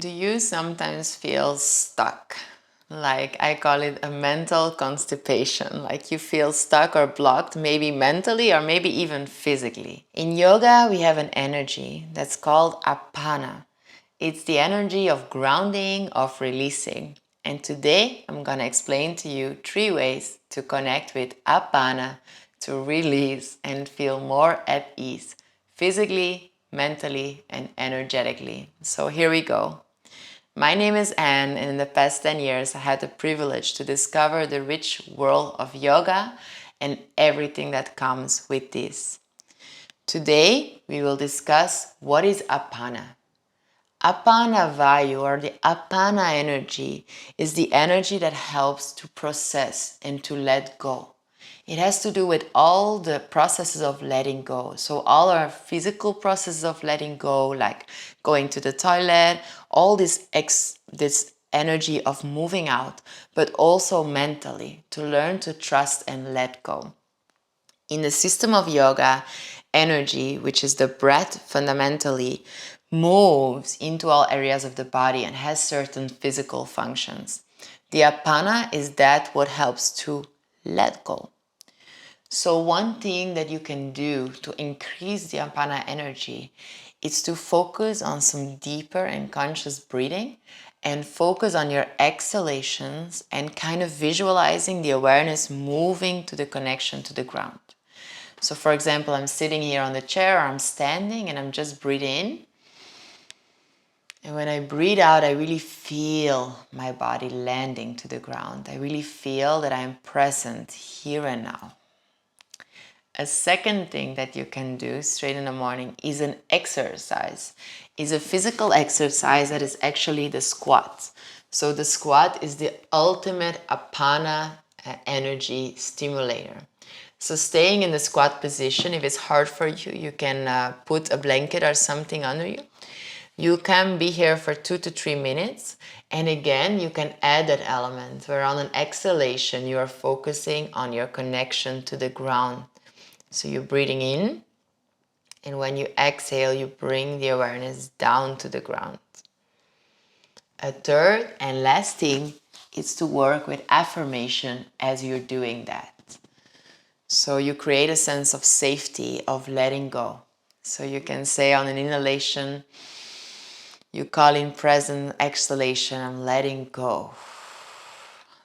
Do you sometimes feel stuck? Like I call it a mental constipation, like you feel stuck or blocked, maybe mentally or maybe even physically. In yoga, we have an energy that's called Apana. It's the energy of grounding, of releasing. And today I'm gonna explain to you 3 ways to connect with Apana to release and feel more at ease, physically, mentally, and energetically. So here we go. My name is Anne, and in the past 10 years, I had the privilege to discover the rich world of yoga and everything that comes with this. Today, we will discuss what is Apana. Apana Vayu, or the Apana energy, is the energy that helps to process and to let go. It has to do with all the processes of letting go. So all our physical processes of letting go, like going to the toilet, all this energy of moving out, but also mentally to learn to trust and let go. In the system of yoga, energy, which is the breath fundamentally, moves into all areas of the body and has certain physical functions. The apana is that what helps to let go. So one thing that you can do to increase the apana energy is to focus on some deeper and conscious breathing and focus on your exhalations and kind of visualizing the awareness moving to the connection to the ground. So for example, I'm sitting here on the chair or I'm standing and I'm just breathing in. And when I breathe out, I really feel my body landing to the ground. I really feel that I'm present here and now. A second thing that you can do straight in the morning is an exercise. Is a physical exercise that is actually the squat. So the squat is the ultimate apana energy stimulator. So staying in the squat position, if it's hard for you, you can put a blanket or something under you. You can be here for 2 to 3 minutes. And again, you can add that element where on an exhalation, you are focusing on your connection to the ground. So you're breathing in, and when you exhale, you bring the awareness down to the ground. A third and last thing is to work with affirmation as you're doing that. So you create a sense of safety, of letting go. So you can say on an inhalation, you call in present, exhalation, I'm letting go.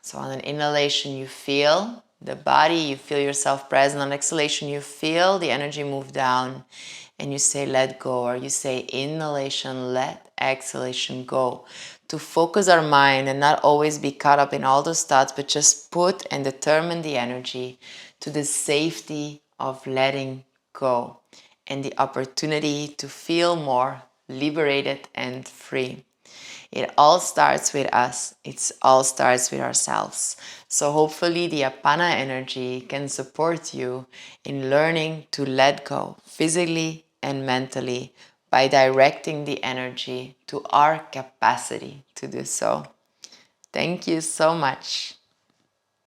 So on an inhalation, you feel the body, you feel yourself present. On exhalation, you feel the energy move down and you say let go, or you say inhalation, let, exhalation, go. To focus our mind and not always be caught up in all those thoughts, but just put and determine the energy to the safety of letting go and the opportunity to feel more liberated and free. It all starts with us. It all starts with ourselves. So hopefully the Apana energy can support you in learning to let go physically and mentally by directing the energy to our capacity to do so. Thank you so much.